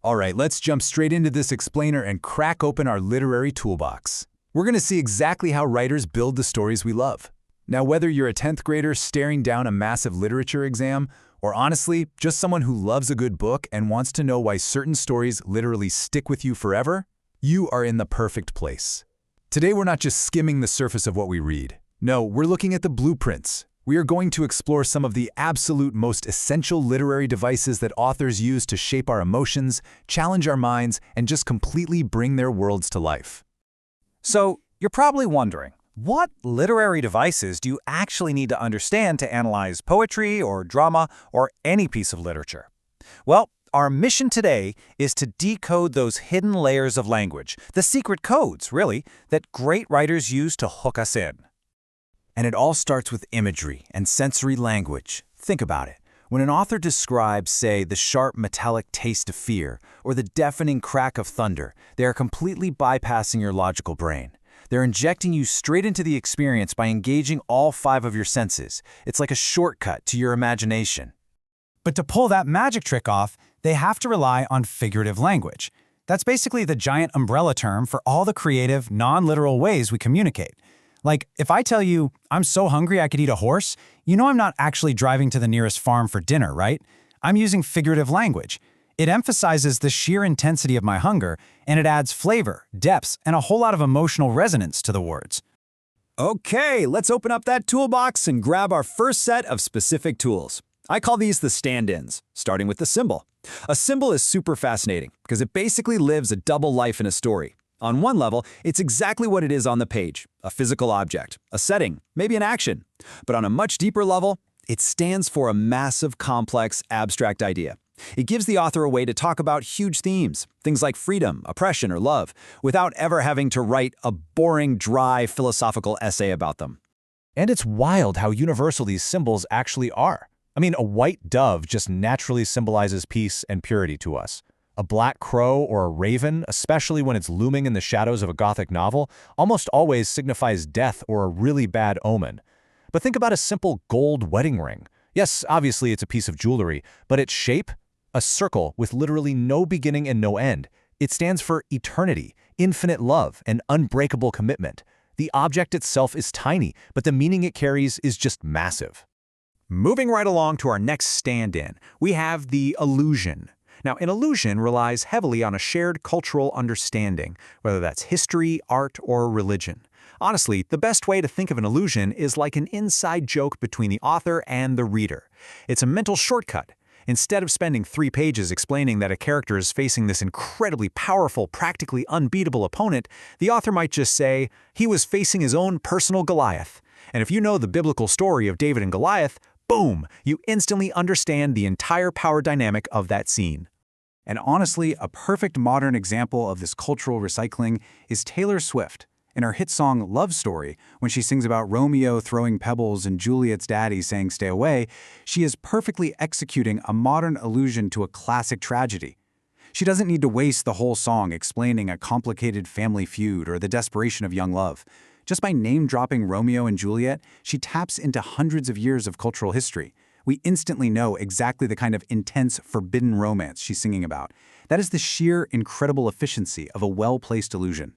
All right, let's jump straight into this explainer and crack open our literary toolbox. We're going to see exactly how writers build the stories we love. Now, whether you're a 10th grader staring down a massive literature exam, or honestly, just someone who loves a good book and wants to know why certain stories literally stick with you forever, you are in the perfect place. Today, we're not just skimming the surface of what we read. No, we're looking at the blueprints. We are going to explore some of the absolute most essential literary devices that authors use to shape our emotions, challenge our minds, and just completely bring their worlds to life. So, you're probably wondering, what literary devices do you actually need to understand to analyze poetry or drama or any piece of literature? Well, our mission today is to decode those hidden layers of language, the secret codes, really, that great writers use to hook us in. And it all starts with imagery and sensory language. Think about it. When an author describes, say, the sharp metallic taste of fear or the deafening crack of thunder, they are completely bypassing your logical brain. They're injecting you straight into the experience by engaging all 5 of your senses. It's like a shortcut to your imagination. But to pull that magic trick off, they have to rely on figurative language. That's basically the giant umbrella term for all the creative, non-literal ways we communicate. Like, if I tell you, I'm so hungry I could eat a horse, you know I'm not actually driving to the nearest farm for dinner, right? I'm using figurative language. It emphasizes the sheer intensity of my hunger, and it adds flavor, depth, and a whole lot of emotional resonance to the words. Okay, let's open up that toolbox and grab our first set of specific tools. I call these the stand-ins, starting with the symbol. A symbol is super fascinating because it basically lives a double life in a story. On one level, it's exactly what it is on the page, a physical object, a setting, maybe an action. But on a much deeper level, it stands for a massive, complex, abstract idea. It gives the author a way to talk about huge themes, things like freedom, oppression, or love, without ever having to write a boring, dry, philosophical essay about them. And it's wild how universal these symbols actually are. I mean, a white dove just naturally symbolizes peace and purity to us. A black crow or a raven, especially when it's looming in the shadows of a Gothic novel, almost always signifies death or a really bad omen. But think about a simple gold wedding ring. Yes, obviously it's a piece of jewelry, but its shape? A circle with literally no beginning and no end. It stands for eternity, infinite love, and unbreakable commitment. The object itself is tiny, but the meaning it carries is just massive. Moving right along to our next stand-in, we have the illusion. Now, an illusion relies heavily on a shared cultural understanding, whether that's history, art, or religion. Honestly, the best way to think of an illusion is like an inside joke between the author and the reader. It's a mental shortcut. Instead of spending 3 pages explaining that a character is facing this incredibly powerful, practically unbeatable opponent, the author might just say, he was facing his own personal Goliath. And if you know the biblical story of David and Goliath, boom, you instantly understand the entire power dynamic of that scene. And honestly, a perfect modern example of this cultural recycling is Taylor Swift. In her hit song Love Story, when she sings about Romeo throwing pebbles and Juliet's daddy saying stay away, she is perfectly executing a modern allusion to a classic tragedy. She doesn't need to waste the whole song explaining a complicated family feud or the desperation of young love. Just by name-dropping Romeo and Juliet, she taps into hundreds of years of cultural history. We instantly know exactly the kind of intense, forbidden romance she's singing about. That is the sheer, incredible efficiency of a well-placed allusion.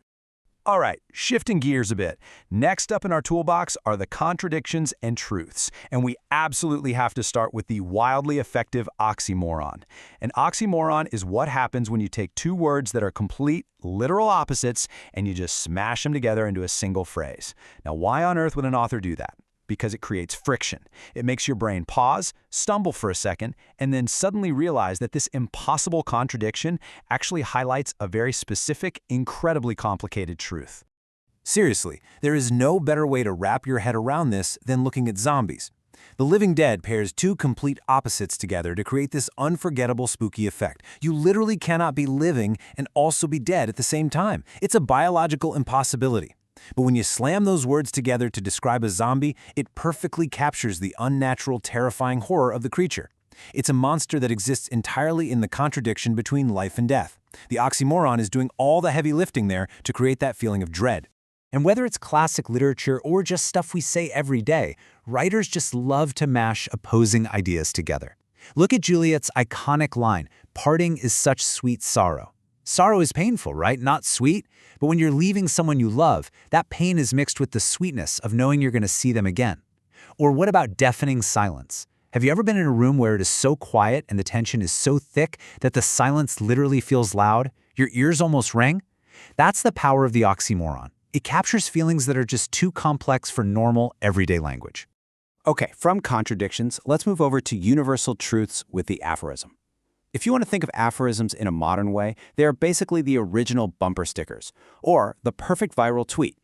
All right, shifting gears a bit. Next up in our toolbox are the contradictions and truths, and we absolutely have to start with the wildly effective oxymoron. An oxymoron is what happens when you take 2 words that are complete, literal opposites, and you just smash them together into a single phrase. Now, why on earth would an author do that? Because it creates friction. It makes your brain pause, stumble for a second, and then suddenly realize that this impossible contradiction actually highlights a very specific, incredibly complicated truth. Seriously, there is no better way to wrap your head around this than looking at zombies. The Living Dead pairs 2 complete opposites together to create this unforgettable spooky effect. You literally cannot be living and also be dead at the same time. It's a biological impossibility. But when you slam those words together to describe a zombie, it perfectly captures the unnatural, terrifying horror of the creature. It's a monster that exists entirely in the contradiction between life and death. The oxymoron is doing all the heavy lifting there to create that feeling of dread. And whether it's classic literature or just stuff we say every day, writers just love to mash opposing ideas together. Look at Juliet's iconic line, "Parting is such sweet sorrow." Sorrow is painful, right? Not sweet. But when you're leaving someone you love, that pain is mixed with the sweetness of knowing you're going to see them again. Or what about deafening silence? Have you ever been in a room where it is so quiet and the tension is so thick that the silence literally feels loud? Your ears almost ring? That's the power of the oxymoron. It captures feelings that are just too complex for normal, everyday language. Okay, from contradictions, let's move over to universal truths with the aphorism. If you want to think of aphorisms in a modern way, they are basically the original bumper stickers, or the perfect viral tweet.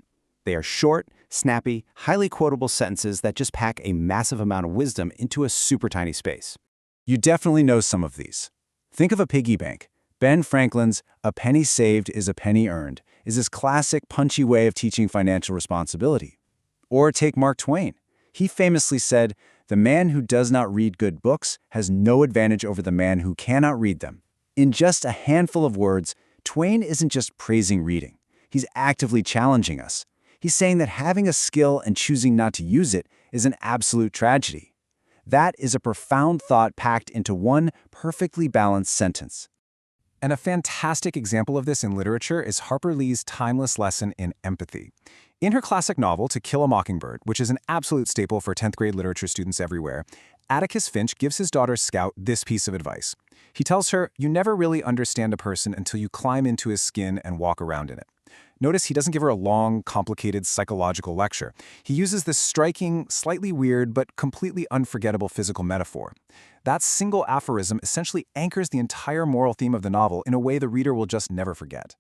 They are short, snappy, highly quotable sentences that just pack a massive amount of wisdom into a super tiny space. You definitely know some of these. Think of a piggy bank. Ben Franklin's "a penny saved is a penny earned" is this classic, punchy way of teaching financial responsibility. Or take Mark Twain. He famously said, "The man who does not read good books has no advantage over the man who cannot read them." In just a handful of words, Twain isn't just praising reading. He's actively challenging us. He's saying that having a skill and choosing not to use it is an absolute tragedy. That is a profound thought packed into one perfectly balanced sentence. And a fantastic example of this in literature is Harper Lee's timeless lesson in empathy. In her classic novel, To Kill a Mockingbird, which is an absolute staple for 10th grade literature students everywhere, Atticus Finch gives his daughter Scout this piece of advice. He tells her, "You never really understand a person until you climb into his skin and walk around in it." Notice he doesn't give her a long, complicated psychological lecture. He uses this striking, slightly weird, but completely unforgettable physical metaphor. That single aphorism essentially anchors the entire moral theme of the novel in a way the reader will just never forget.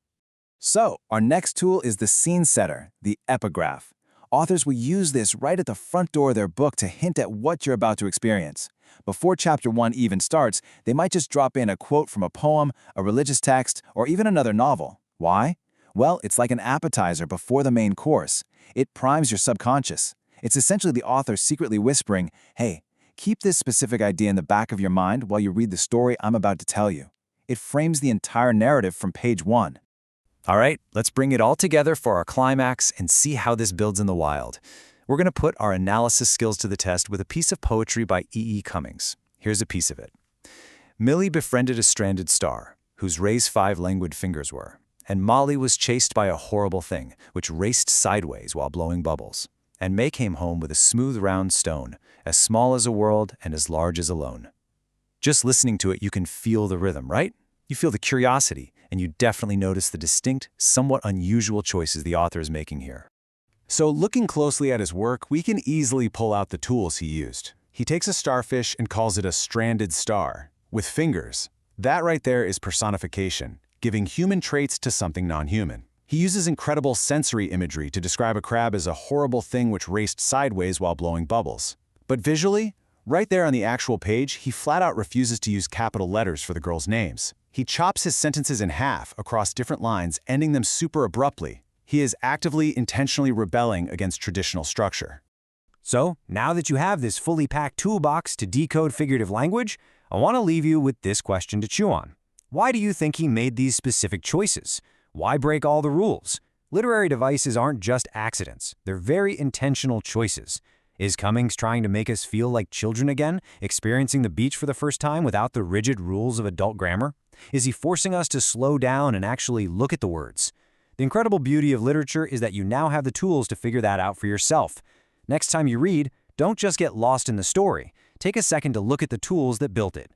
So, our next tool is the scene setter, the epigraph. Authors will use this right at the front door of their book to hint at what you're about to experience. Before chapter 1 even starts, they might just drop in a quote from a poem, a religious text, or even another novel. Why? Well, it's like an appetizer before the main course. It primes your subconscious. It's essentially the author secretly whispering, "Hey, keep this specific idea in the back of your mind while you read the story I'm about to tell you." It frames the entire narrative from page 1. All right, let's bring it all together for our climax and see how this builds in the wild. We're going to put our analysis skills to the test with a piece of poetry by E.E. Cummings. Here's a piece of it. "Millie befriended a stranded star, whose rays 5 languid fingers were. And Molly was chased by a horrible thing, which raced sideways while blowing bubbles. And May came home with a smooth round stone, as small as a world and as large as a lone." Just listening to it, you can feel the rhythm, right? You feel the curiosity, and you definitely notice the distinct, somewhat unusual choices the author is making here. So looking closely at his work, we can easily pull out the tools he used. He takes a starfish and calls it a stranded star, with fingers. That right there is personification, giving human traits to something non-human. He uses incredible sensory imagery to describe a crab as a horrible thing which raced sideways while blowing bubbles. But visually, right there on the actual page, he flat out refuses to use capital letters for the girls' names. He chops his sentences in half across different lines, ending them super abruptly. He is actively, intentionally rebelling against traditional structure. So, now that you have this fully packed toolbox to decode figurative language, I want to leave you with this question to chew on. Why do you think he made these specific choices? Why break all the rules? Literary devices aren't just accidents. They're very intentional choices. Is Cummings trying to make us feel like children again, experiencing the beach for the first time without the rigid rules of adult grammar? Is he forcing us to slow down and actually look at the words? The incredible beauty of literature is that you now have the tools to figure that out for yourself. Next time you read, don't just get lost in the story. Take a second to look at the tools that built it.